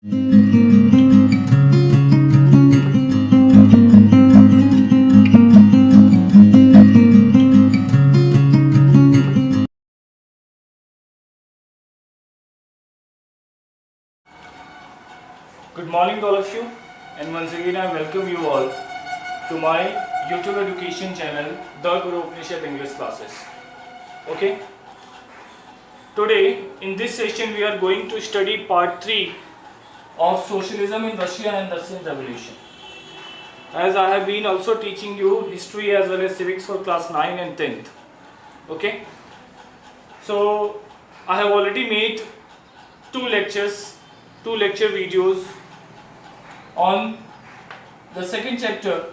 Good morning to all of you, and once again I welcome you all to my YouTube education channel, The Guru Upanishad English Classes. Okay. Today in this session we are going to study part 3 of socialism in Russia and Russian Revolution. As I have been also teaching you history as well as civics for class 9 and 10th. Okay. So I have already made two lecture videos on the second chapter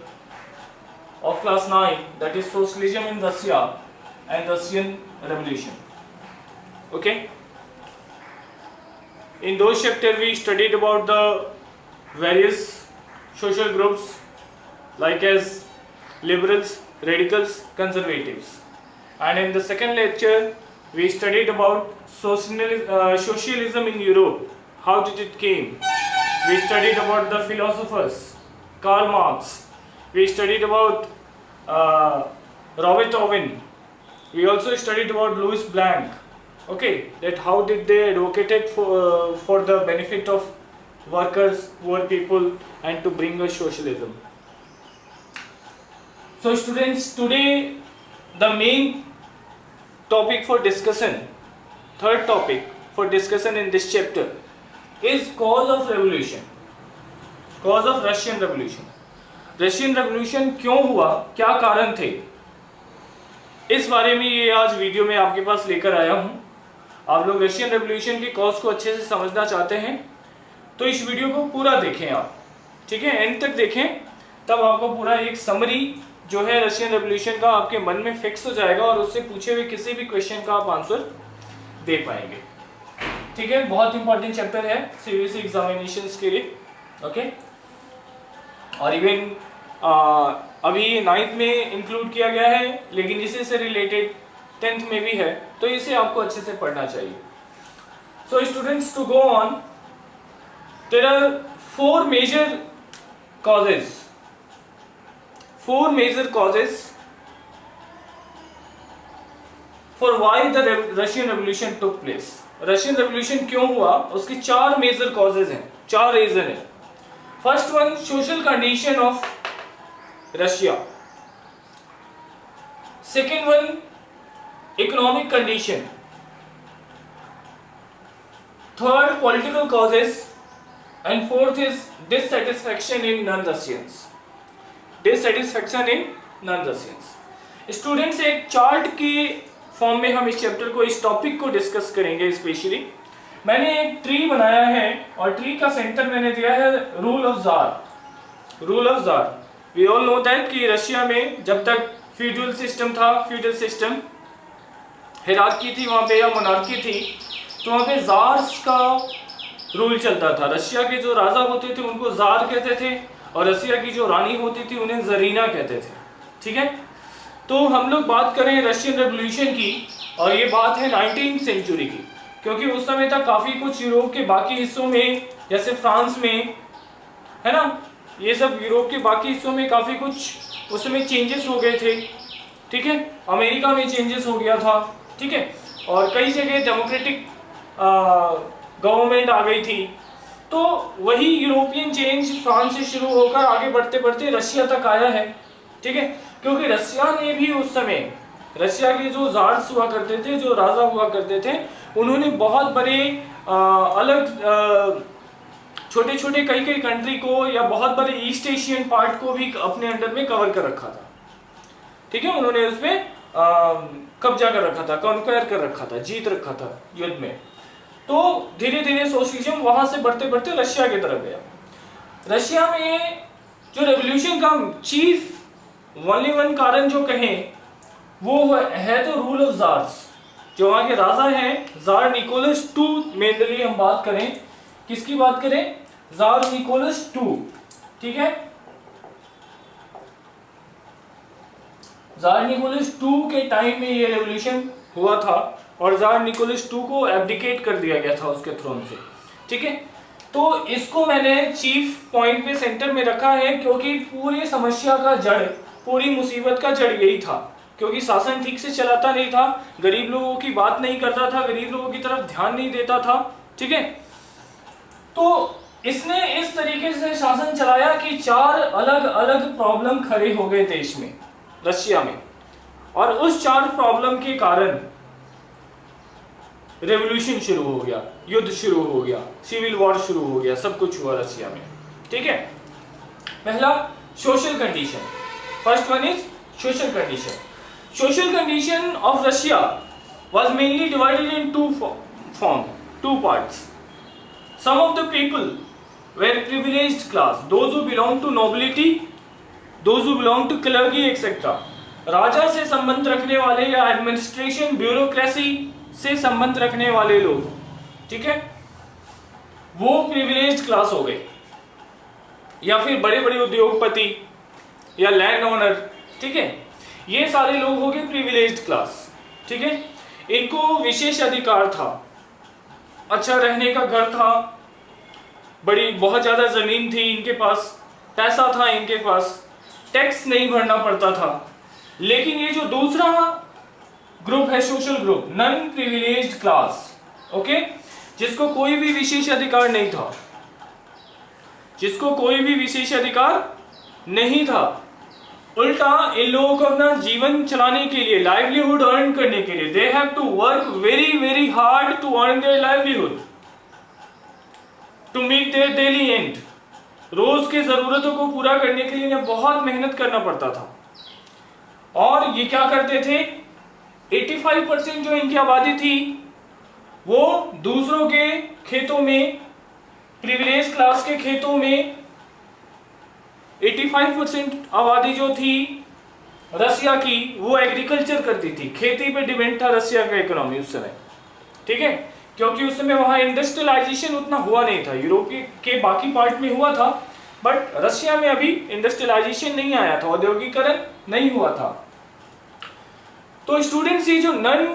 of class 9, that is socialism in Russia and Russian Revolution. Okay. In those chapters we studied about the various social groups like as liberals, radicals, conservatives, and in the second lecture we studied about socialism in Europe. How did it came? We studied about the philosophers, Karl Marx. We studied about Robert Owen. We also studied about Louis Blanc. Okay, that how did they advocate for the benefit of workers, poor people, and to bring us socialism. So students, today the main topic for discussion, third topic for discussion in this chapter is cause of revolution, cause of Russian revolution. Russian revolution क्यों हुआ, क्या कारण थे, इस बारे में ये आज वीडियो में आपके पास लेकर आया हूँ. आप लोग रशियन रेवोल्यूशन के कॉज को अच्छे से समझना चाहते हैं तो इस वीडियो को पूरा देखें आप, ठीक है, एंड तक देखें, तब आपको पूरा एक समरी जो है रशियन रेवोल्यूशन का आपके मन में फिक्स हो जाएगा और उससे पूछे हुए किसी भी क्वेश्चन का आप आंसर दे पाएंगे. ठीक है, बहुत इंपॉर्टेंट चैप्टर है सीबीएसई एग्जामिनेशंस के लिए. ओके, और इवन अभी 9th में इंक्लूड किया गया है, लेकिन इसी से रिलेटेड 10th में भी है, तो इसे आपको अच्छे से पढ़ना चाहिए. So students, to go on, there are four major causes for why the Russian Revolution took place. Russian revolution क्यों हुआ, उसकी 4 मेजर कॉजेज हैं, 4 रीजन है. First one, social condition of Russia. Second one, economic condition. Third, political causes. And fourth is dissatisfaction in non Russians. Dissatisfaction in non Russians. Students, एक chart के form में हम इस चैप्टर को, इस topic को डिस्कस करेंगे. स्पेशली मैंने एक ट्री बनाया है और ट्री का सेंटर मैंने दिया है rule of tsar. Rule of tsar, we all know that कि रशिया में जब तक फ्यूडल सिस्टम था, फ्यूडल सिस्टम, हिरार्की थी वहाँ पे या मोनार्की थी, तो वहाँ पे जार्स का रूल चलता था. रशिया के जो राजा होते थे उनको जार कहते थे और रशिया की जो रानी होती थी उन्हें जरीना कहते थे. ठीक है, तो हम लोग बात करें रशियन रेवोल्यूशन की, और ये बात है 19th सेंचुरी की, क्योंकि उस समय तक काफ़ी कुछ यूरोप के बाकी हिस्सों में, जैसे फ्रांस में, है ना, ये सब यूरोप के बाकी हिस्सों में काफ़ी कुछ उस समय चेंजेस हो गए थे. ठीक है, अमेरिका में चेंजेस हो गया था. ठीक है, और कई जगह डेमोक्रेटिक गवर्नमेंट आ गई थी. तो वही यूरोपियन चेंज फ्रांस से शुरू होकर आगे बढ़ते बढ़ते रशिया तक आया है. ठीक है, क्योंकि रशिया ने भी उस समय, रशिया के जो जार्स हुआ करते थे, जो राजा हुआ करते थे, उन्होंने बहुत बड़े अलग छोटे छोटे कई कंट्री को या बहुत बड़े ईस्ट एशियन पार्ट को भी अपने अंडर में कवर कर रखा था. ठीक है, उन्होंने उसमें कब्जा कर रखा था, कॉन्क्वायर कर रखा था, जीत रखा था युद्ध में. तो धीरे धीरे सोशलिज्म वहां से बढ़ते बढ़ते रशिया की तरफ गया. रशिया में जो रेवोल्यूशन का चीफ ओनली वन कारण जो कहें वो है तो रूल ऑफ जार्स. जो वहाँ के राजा हैं, जार निकोलस टू, मेनली हम बात करें, किसकी बात करें, जार निकोलस टू. ठीक है, जार निकोलस टू के टाइम में ये रेवोल्यूशन हुआ था और जार निकोलस टू को एब्डिकेट कर दिया गया था उसके थ्रोन से. ठीक है, तो इसको मैंने चीफ पॉइंट पे सेंटर में रखा है, क्योंकि पूरी समस्या का जड़, पूरी मुसीबत का जड़ यही था, क्योंकि शासन ठीक से चलाता नहीं था, गरीब लोगों की बात नहीं करता था, गरीब लोगों की तरफ ध्यान नहीं देता था। ठीक है, तो इसने इस तरीके से शासन चलाया कि 4 अलग अलग प्रॉब्लम खड़े हो गए देश में, रशिया में, और उस 4 प्रॉब्लम के कारण रेवोल्यूशन शुरू हो गया, युद्ध शुरू हो गया, सिविल वॉर शुरू हो गया, सब कुछ हुआ रशिया में। ठीक है, पहला social condition, first one is social condition. Social condition of Russia was mainly divided in two parts. Some of the people were privileged class, those who belong to nobility, those who belong to clergy etc. राजा से संबंध रखने वाले या administration bureaucracy से संबंध रखने वाले लोग, ठीक है, वो प्रिविलेज्ड क्लास हो गए, या फिर बड़े बड़े उद्योगपति या लैंड ओनर। ठीक है, ये सारे लोग हो गए प्रिविलेज्ड क्लास। ठीक है, इनको विशेष अधिकार था, अच्छा रहने का घर था, बहुत ज्यादा जमीन थी इनके पास, पैसा था इनके पास, टैक्स नहीं भरना पड़ता था। लेकिन ये जो दूसरा ग्रुप है, social group, non privileged class, okay, जिसको कोई भी विशेष अधिकार नहीं था, जिसको कोई भी विशेष अधिकार नहीं था, उल्टा इन लोगों को अपना जीवन चलाने के लिए, लाइवलीहुड अर्न करने के लिए, they have to work very very hard to earn their livelihood, to meet their daily end. रोज के जरूरतों को पूरा करने के लिए इन्हें बहुत मेहनत करना पड़ता था। और ये क्या करते थे, 85% जो इनकी आबादी थी वो दूसरों के खेतों में, प्रिविलेज क्लास के खेतों में 85% आबादी जो थी रशिया की, वो एग्रीकल्चर करती थी, खेती पे डिपेंड था रशिया का इकोनॉमी उस समय। ठीक है, क्योंकि उस समय वहां इंडस्ट्रियलाइजेशन उतना हुआ नहीं था, यूरोप के बाकी पार्ट में हुआ था, बट रशिया में अभी इंडस्ट्रियलाइजेशन नहीं आया था, औद्योगिकरण नहीं हुआ था। तो स्टूडेंट्स, ये जो नॉन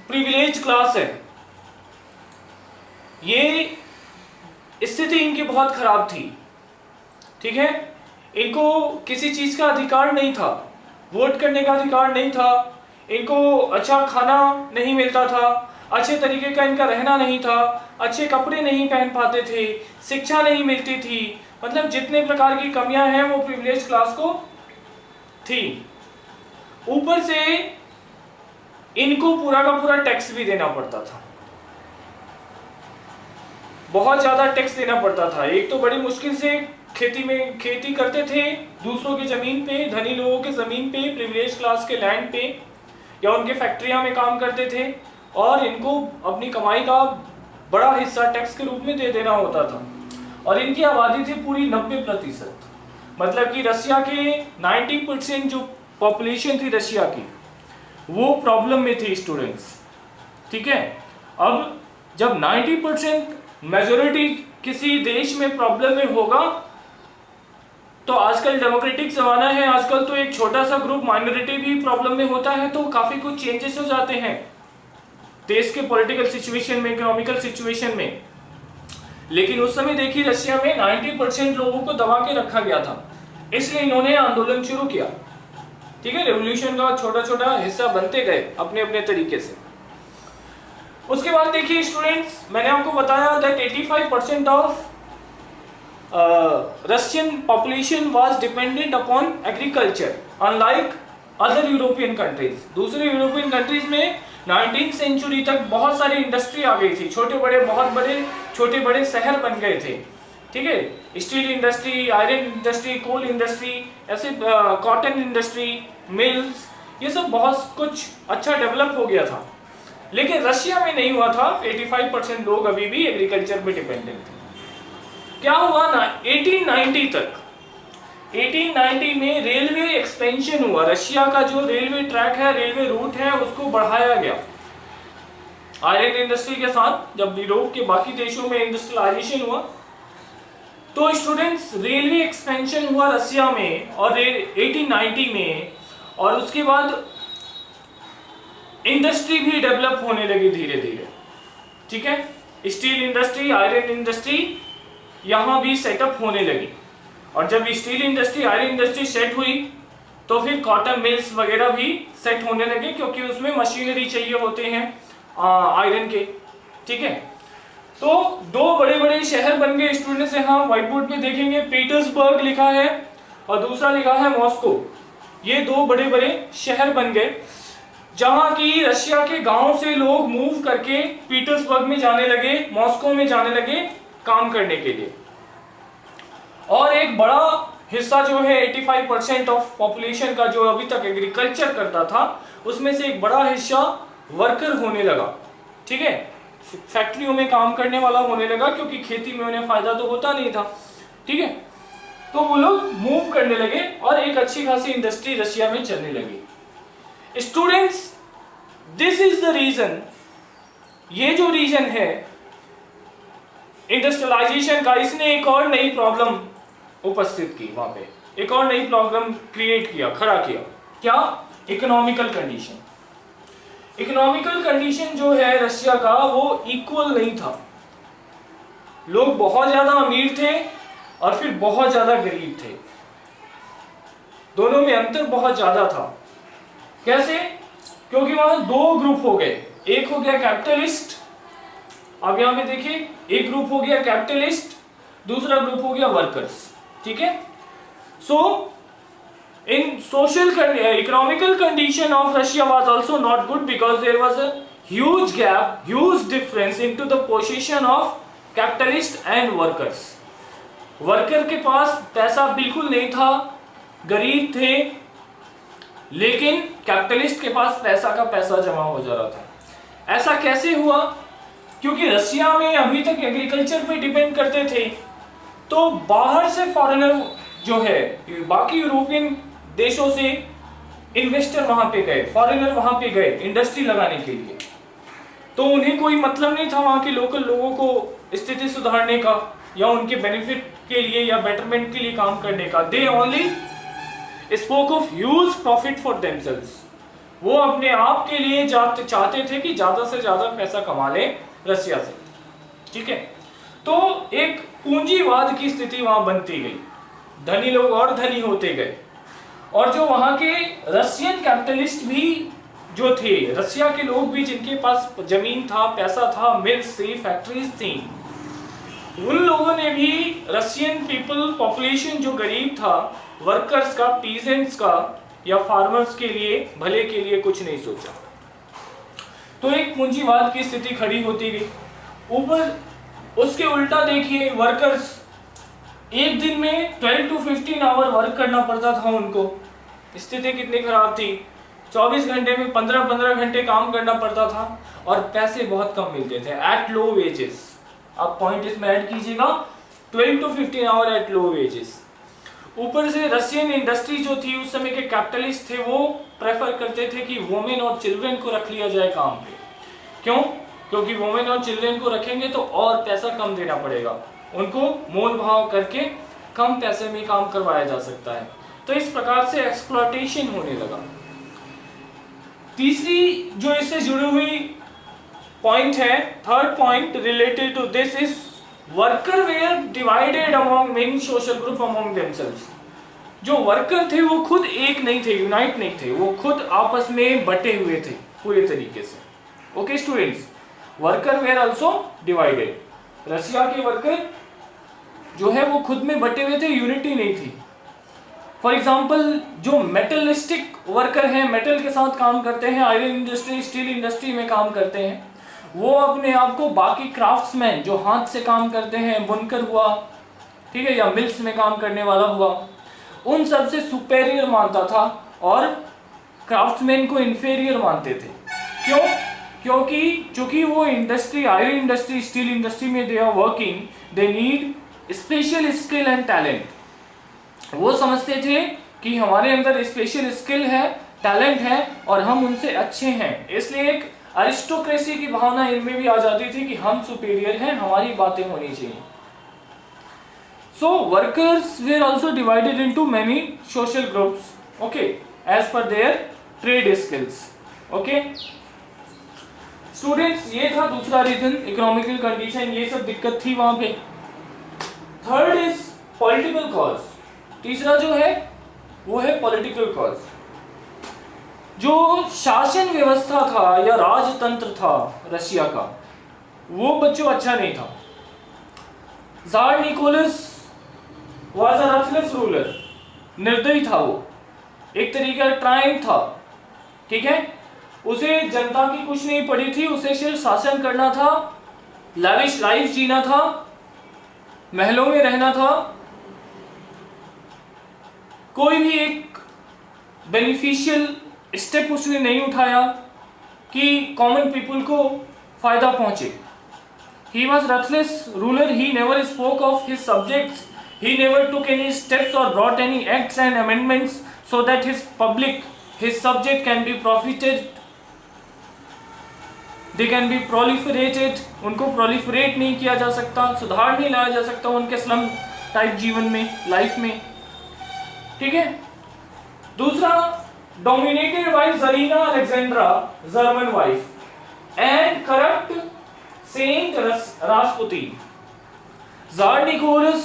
प्रिविलेज क्लास है, ये स्थिति इनकी बहुत खराब थी। ठीक है, इनको किसी चीज का अधिकार नहीं था, वोट करने का अधिकार नहीं था, इनको अच्छा खाना नहीं मिलता था, अच्छे तरीके का इनका रहना नहीं था, अच्छे कपड़े नहीं पहन पाते थे, शिक्षा नहीं मिलती थी, मतलब जितने प्रकार की कमियां हैं वो प्रिविलेज क्लास को थी। ऊपर से इनको पूरा का पूरा टैक्स भी देना पड़ता था, बहुत ज्यादा टैक्स देना पड़ता था। एक तो बड़ी मुश्किल से खेती करते थे दूसरों की जमीन पे, धनी लोगों के जमीन पे, प्रिविलेज क्लास के लैंड पे, या उनके फैक्ट्रियां में काम करते थे, और इनको अपनी कमाई का बड़ा हिस्सा टैक्स के रूप में दे देना होता था। और इनकी आबादी थी पूरी 90%, मतलब कि रशिया के 90% जो पॉपुलेशन थी रशिया की, वो प्रॉब्लम में थी स्टूडेंट्स। ठीक है, अब जब 90% मेजोरिटी किसी देश में प्रॉब्लम में होगा, तो आजकल डेमोक्रेटिक जमाना है, आजकल तो एक छोटा सा ग्रुप माइनॉरिटी भी प्रॉब्लम में होता है, तो काफी कुछ चेंजेस हो जाते हैं देश के पॉलिटिकल सिचुएशन में, इकोनॉमिकल सिचुएशन में। लेकिन उस समय देखिए रशिया में 90% लोगों को दबा के रखा गया था, इसलिए इन्होंने आंदोलन शुरू किया। ठीक है, रेवोल्यूशन का छोटा छोटा हिस्सा बनते गए अपने अपने तरीके से। उसके बाद देखिए स्टूडेंट्स, मैंने आपको बताया that 85% of Russian population was dependent upon agriculture, unlike other European countries. दूसरे यूरोपियन कंट्रीज में 19th सेंचुरी तक बहुत सारी इंडस्ट्री आ गई थी, छोटे बड़े शहर बन गए थे। ठीक है, steel industry, iron industry, coal industry, ऐसे कॉटन इंडस्ट्री, मिल्स, ये सब बहुत कुछ अच्छा डेवलप हो गया था। लेकिन रशिया में नहीं हुआ था, 85% लोग अभी भी एग्रीकल्चर पे डिपेंडेंट थे। क्या हुआ ना, 1890 तक, 1890 में रेलवे एक्सपेंशन हुआ, रशिया का जो रेलवे ट्रैक है, रेलवे रूट है, उसको बढ़ाया गया। आयरन इंडस्ट्री के साथ जब यूरोप के बाकी देशों में इंडस्ट्रियलाइजेशन हुआ, तो स्टूडेंट्स रेलवे एक्सपेंशन हुआ रशिया में और 1890 में, और उसके बाद इंडस्ट्री भी डेवलप होने लगी धीरे धीरे। ठीक है, स्टील इंडस्ट्री, आयरन इंडस्ट्री, यहाँ भी सेटअप होने लगी। और जब steel industry, iron industry set हुई तो फिर कॉटन मिल्स वगैरह भी सेट होने लगे, क्योंकि उसमें मशीनरी चाहिए होते हैं आयरन के। ठीक है, तो दो बड़े बड़े शहर बन गए स्टूडेंट्स। यहाँ व्हाइट बोर्ड पे देखेंगे पीटर्सबर्ग लिखा है और दूसरा लिखा है मॉस्को। ये दो बड़े बड़े शहर बन गए जहाँ की रशिया के गांव से लोग मूव करके पीटर्सबर्ग में जाने लगे, मॉस्को में जाने लगे काम करने के लिए। और एक बड़ा हिस्सा जो है 85% ऑफ पॉपुलेशन का जो अभी तक एग्रीकल्चर करता था, उसमें से एक बड़ा हिस्सा वर्कर होने लगा। ठीक है, फैक्ट्रियों में काम करने वाला होने लगा, क्योंकि खेती में उन्हें फायदा तो होता नहीं था। ठीक है, तो वो लोग मूव करने लगे और एक अच्छी खासी इंडस्ट्री रशिया में चलने लगी। Students, this is the reason, ये जो रीजन है इंडस्ट्रियलाइजेशन का, इसने एक और नई प्रॉब्लम उपस्थित की। वहां पे एक और नई प्रॉब्लम क्रिएट किया, खड़ा किया। क्या? Economical condition. इकोनॉमिकल कंडीशन जो है रशिया का, वो इक्वल नहीं था। लोग बहुत ज्यादा अमीर थे और फिर बहुत ज्यादा गरीब थे, दोनों में अंतर बहुत ज्यादा था। कैसे? क्योंकि वहां दो ग्रुप हो गए, एक हो गया कैपिटलिस्ट। अब यहां पे देखिए, एक ग्रुप हो गया कैपिटलिस्ट, दूसरा ग्रुप हो गया वर्कर्स। ठीक है, so in social economical condition of Russia was also not good, because there was a huge gap, huge difference into the position of capitalist and workers. Worker के पास पैसा बिल्कुल नहीं था, गरीब थे, लेकिन कैपिटलिस्ट के पास पैसा का पैसा जमा हो जा रहा था। ऐसा कैसे हुआ? क्योंकि रशिया में अभी तक एग्रीकल्चर पे डिपेंड करते थे, तो बाहर से फॉरेनर जो है, बाकी यूरोपियन देशों से इन्वेस्टर वहां पे गए, फॉरेनर वहां पे गए इंडस्ट्री लगाने के लिए। तो उन्हें कोई मतलब नहीं था वहां के लोकल लोगों को स्थिति सुधारने का या उनके बेनिफिट के लिए या बेटरमेंट के लिए काम करने का। They only spoke of huge profit for themselves. वो अपने आप के लिए चाहते थे कि ज्यादा से ज्यादा पैसा कमा ले रशिया से। ठीक है, तो एक पूंजीवाद की स्थिति वहां बनती गई, धनी लोग और धनी होते गए। और जो वहां के रशियन कैपिटलिस्ट भी जो थे, रशिया के लोग भी जिनके पास जमीन था, पैसा था, मिल्स थी, फैक्ट्रीज थी, उन लोगों ने भी रशियन पीपल पॉपुलेशन जो गरीब था, वर्कर्स का, पीजेंट्स का या फार्मर्स के लिए, भले के लिए कुछ नहीं सोचा। तो एक पूंजीवाद की स्थिति खड़ी होती गई। ऊपर उसके उल्टा देखिए, वर्कर्स एक दिन में 12 to 15 आवर वर्क करना पड़ता था उनको। स्थिति कितनी खराब थी, 24 घंटे में 15-15 घंटे काम करना पड़ता था और पैसे बहुत कम मिलते थे, एट लो वेजेस। आप पॉइंट इसमें ऐड कीजिएगा, 12 to 15 hour at low wages. ऊपर से रशियन इंडस्ट्री जो थी, उस समय के कैपिटलिस्ट थे, वो प्रेफर करते थे कि वुमेन और चिल्ड्रन को रख लिया जाए काम पे। क्यों? क्योंकि वुमेन और चिल्ड्रन को रखेंगे तो और पैसा कम देना पड़ेगा, उनको मोल भाव करके कम पैसे में काम करवाया जा सकता है। तो इस प्रकार से एक्सप्लॉयटेशन होने लगा। तीसरी जो इससे जुड़ी हुई पॉइंट है, third point related to this is worker were divided among many social group among themselves. जो वर्कर थे वो खुद एक नहीं थे, यूनाइट नहीं थे, वो खुद आपस में बटे हुए थे पूरे तरीके से। Okay students, worker where also divided. Russia के वर्कर जो है वो खुद में बटे हुए थे, यूनिटी नहीं थी। फॉर एग्जाम्पल जो मेटलिस्टिक वर्कर हैं, मेटल के साथ काम करते हैं, आयरन इंडस्ट्री, स्टील इंडस्ट्री में काम करते हैं, वो अपने आप को बाकी क्राफ्ट्समैन जो हाथ से काम करते हैं, बुनकर हुआ, ठीक है, या मिल्स में काम करने वाला हुआ, उन सब से सुपेरियर मानता था और क्राफ्ट्समैन को इंफीरियर मानते थे। क्यों? क्योंकि चूंकि वो industry, iron industry, steel industry में they are working, they need special skill and talent. वो समझते थे कि हमारे अंदर स्पेशल स्किल है, टैलेंट है और हम उनसे अच्छे हैं, इसलिए एक अरिस्टोक्रेसी की भावना इनमें भी आ जाती थी कि हम सुपीरियर हैं, हमारी बातें होनी चाहिए। So workers were also divided into many social groups, okay, as per their trade skills. Okay students, ये था दूसरा रीजन, इकोनॉमिकल कंडीशन, ये सब दिक्कत थी वहां पे। थर्ड इज पॉलिटिकल कॉज, तीसरा जो है वो है पॉलिटिकल कॉज। जो शासन व्यवस्था था या राजतंत्र था रशिया का, वो बच्चों अच्छा नहीं था। ज़ार निकोलस वाज अ रथलेस रूलर, निर्दयी था वो, एक तरीके का ट्रायम्फ था, ठीक है। उसे जनता की कुछ नहीं पड़ी थी, उसे सिर्फ शासन करना था, लैविश लाइफ जीना था, महलों में रहना था। कोई भी एक बेनिफिशियल स्टेप उसने नहीं उठाया कि कॉमन पीपल को फायदा पहुंचे। He was ruthless ruler. He never spoke of his subjects. He never took any steps or brought any acts and amendments so that his public, his subject can be profited. They can be proliferated. उनको proliferate नहीं किया जा सकता, सुधार नहीं लाया जा सकता उनके स्लम टाइप जीवन में, लाइफ में, ठीक है। दूसरा, dominated by Zarina Alexandra, German wife, and corrupt saint Rasputin. Tsar Nicholas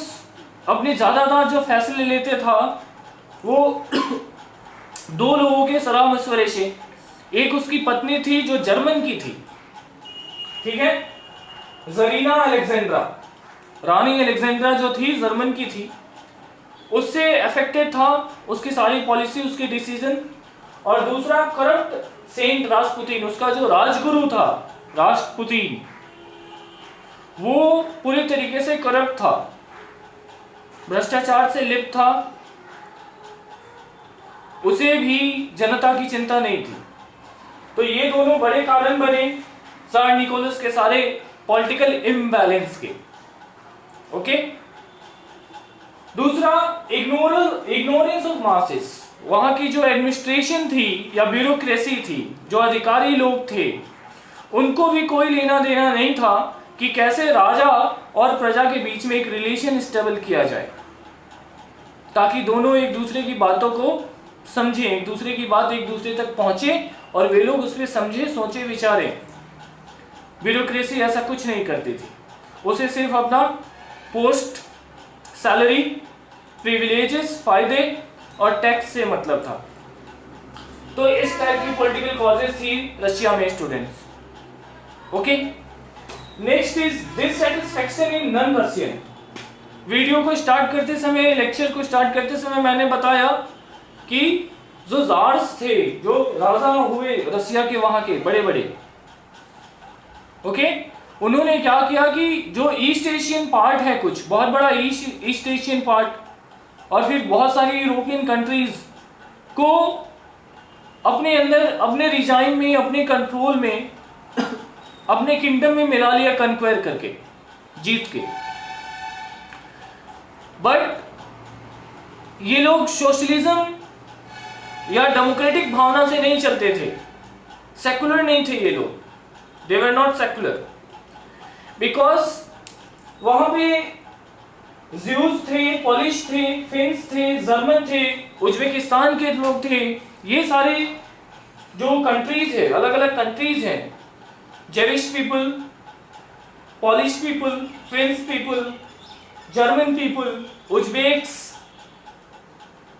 अपने ज़्यादातर जो फैसले लेते था वो दो लोगों के सलाह मशवरे से, एक उसकी पत्नी थी जो जर्मन की थी, ठीक है, जरीना अलेक्जेंड्रा, रानी अलेक्जेंड्रा जो थी जर्मन की थी, उससे अफेक्टेड था, उसकी सारी पॉलिसी, उसके डिसीजन। और दूसरा करप्ट सेंट रास्पुतीन, उसका जो राजगुरु था रास्पुतीन, वो पूरी तरीके से करप्ट था, भ्रष्टाचार से लिप्त था, उसे भी जनता की चिंता नहीं थी। तो ये दोनों बड़े कारण बने ज़ार निकोलस के सारे पॉलिटिकल इम्बैलेंस के। ओके। दूसरा, इग्नोरेंस ऑफ मासेस, वहां की जो एडमिनिस्ट्रेशन थी या ब्यूरोक्रेसी थी, जो अधिकारी लोग थे, उनको भी कोई लेना देना नहीं था कि कैसे राजा और प्रजा के बीच में एक रिलेशन स्टेबल किया जाए, ताकि दोनों एक दूसरे की बातों को समझें, एक दूसरे की बात एक दूसरे तक पहुंचे और वे लोग उस पर समझे, सोचे, विचारें। ब्यूरोक्रेसी ऐसा कुछ नहीं करती थी, उसे सिर्फ अपना पोस्ट, सैलरी, प्रिविलेजेस, फायदे और टैक्स से मतलब था। तो इस टाइप की पॉलिटिकल कॉजेज थी रशिया में students. Okay. Next is dissatisfaction in non Russian. Video को स्टार्ट करते समय, लेक्चर को स्टार्ट करते समय मैंने बताया कि जो ज़ार्स थे, जो राजा हुए रशिया के वहां के बड़े बड़े, ओके, उन्होंने क्या किया कि जो ईस्ट एशियन पार्ट है, कुछ बहुत बड़ा ईस्ट एशियन पार्ट और फिर बहुत सारी यूरोपियन कंट्रीज को अपने अंदर, अपने रिजाइन में, अपने कंट्रोल में, अपने किंगडम में मिला लिया, कन्क्वायर करके, जीत के। बट ये लोग सोशलिज्म या डेमोक्रेटिक भावना से नहीं चलते थे, सेकुलर नहीं थे ये लोग, दे वर नॉट सेकुलर, बिकॉज वहां पे ज्यूज थे, पोलिश थे, फिन्स थे, जर्मन थे, उज्बेकिस्तान के लोग थे। ये सारे जो कंट्रीज है, अलग अलग कंट्रीज हैं, Jewish people, Polish people, fins people, German people, Uzbeks,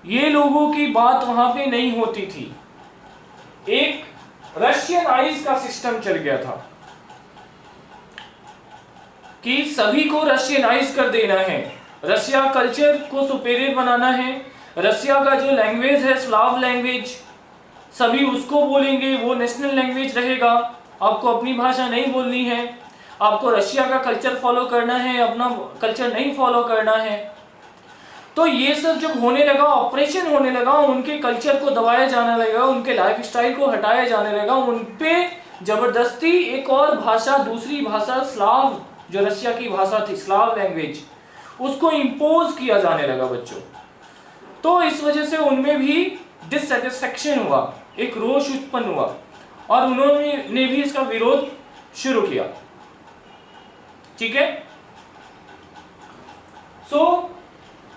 ये लोगों की बात वहां पे नहीं होती थी। एक रशियनाइज का सिस्टम चल गया था कि सभी को रशियनाइज कर देना है, रशिया कल्चर को सुपेरियर बनाना है, रशिया का जो लैंग्वेज है स्लाव लैंग्वेज, सभी उसको बोलेंगे, वो नेशनल लैंग्वेज रहेगा, आपको अपनी भाषा नहीं बोलनी है, आपको रशिया का कल्चर फॉलो करना है, अपना कल्चर नहीं फॉलो करना है। तो ये सब जब होने लगा, ऑपरेशन होने लगा, उनके कल्चर को दबाया जाने लगा, उनके लाइफस्टाइल को हटाया जाने लगा, उन पे जबरदस्ती एक और भाषा, दूसरी भाषा, स्लाव, जो रशिया की भाषा थी, स्लाव लैंग्वेज, उसको इम्पोज किया जाने लगा बच्चों। तो इस वजह से उनमें भी डिससैटिस्फैक्शन हुआ, एक रोष उत्पन्न हुआ और उन्होंने भी इसका विरोध शुरू किया। ठीक है।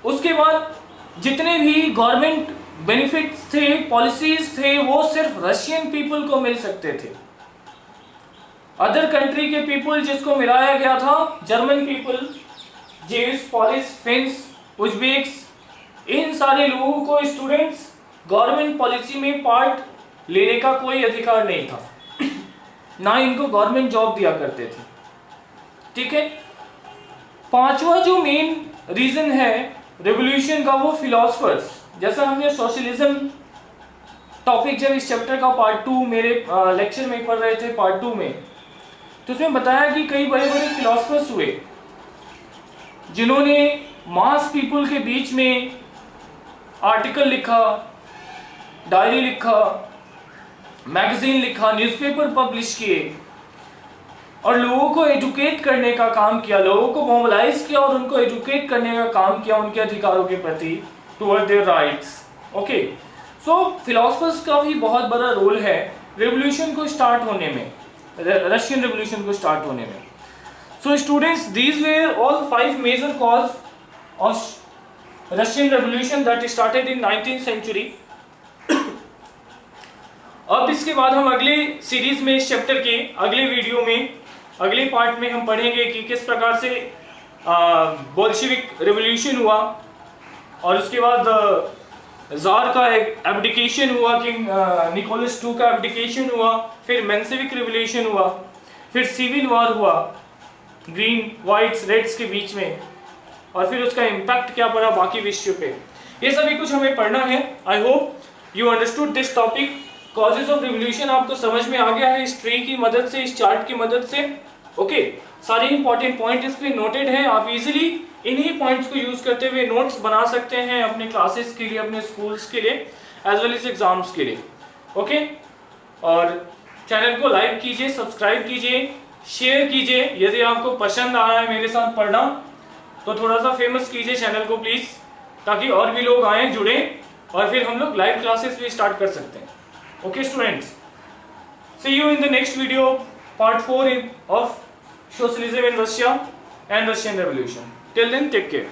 उसके बाद जितने भी गवर्नमेंट बेनिफिट्स थे, पॉलिसीज थे, वो सिर्फ रशियन पीपल को मिल सकते थे। अदर कंट्री के पीपल जिसको मिलाया गया था, German people, Jews, Polish, Finns, Uzbeks, इन सारे लोगों को स्टूडेंट्स गवर्नमेंट पॉलिसी में पार्ट लेने का कोई अधिकार नहीं था, ना इनको गवर्नमेंट जॉब दिया करते थे। ठीक है। पांचवा जो मेन रीजन है रेवोल्यूशन का, वो फिलोसफर्स, जैसा हमने सोशलिज्म टॉपिक जब इस चैप्टर का पार्ट 2 मेरे लेक्चर में पढ़ रहे थे पार्ट 2 में, तो उसमें बताया कि कई बड़े बड़े फिलोसफर्स हुए जिन्होंने मास पीपल के बीच में आर्टिकल लिखा, डायरी लिखा, मैगजीन लिखा, न्यूज़पेपर पब्लिश किए और लोगों को एजुकेट करने का काम किया, लोगों को मोबिलाइज किया और उनको एजुकेट करने का काम किया उनके अधिकारों के प्रति, toward their rights. Okay, so philosophers का भी बहुत बड़ा रोल है रेवोल्यूशन को स्टार्ट होने में, रशियन रेवोल्यूशन को स्टार्ट होने में। So students, these were all 5 major cause of Russian revolution that started in 19th century. अब इसके बाद हम अगले सीरीज में, इस चैप्टर के अगले वीडियो में, अगले पार्ट में हम पढ़ेंगे कि किस प्रकार से बोल्शेविक रेवोल्यूशन हुआ और उसके बाद जार का एब्डिकेशन हुआ, किंग निकोलस II का एब्डिकेशन हुआ, फिर मेंसेविक रेवोल्यूशन हुआ, फिर सिविल वॉर हुआ ग्रीन वाइट्स रेड्स के बीच में, और फिर उसका इम्पैक्ट क्या पड़ा बाकी विश्व पे। ये सभी कुछ हमें पढ़ना है। I hope you understood this topic. Causes of revolution आपको समझ में आ गया है इस ट्री की मदद से, इस चार्ट की मदद से। ओके, सारे इंपॉर्टेंट पॉइंट इस पे नोटेड हैं। आप इजीली इन्हीं पॉइंट्स को यूज करते हुए नोट्स बना सकते हैं अपने क्लासेस के लिए, अपने स्कूल्स के लिए, एज वेल एज एग्जाम्स के लिए। ओके, और चैनल को लाइक कीजिए, सब्सक्राइब कीजिए, शेयर कीजिए। यदि आपको पसंद आ रहा है मेरे साथ पढ़ना तो थोड़ा सा फेमस कीजिए चैनल को प्लीज, ताकि और भी लोग आए, जुड़े, और फिर हम लोग लाइव क्लासेस भी स्टार्ट कर सकते हैं। Okay students, see you in the next video, part 4 of socialism in Russia and Russian Revolution. Till then, take care.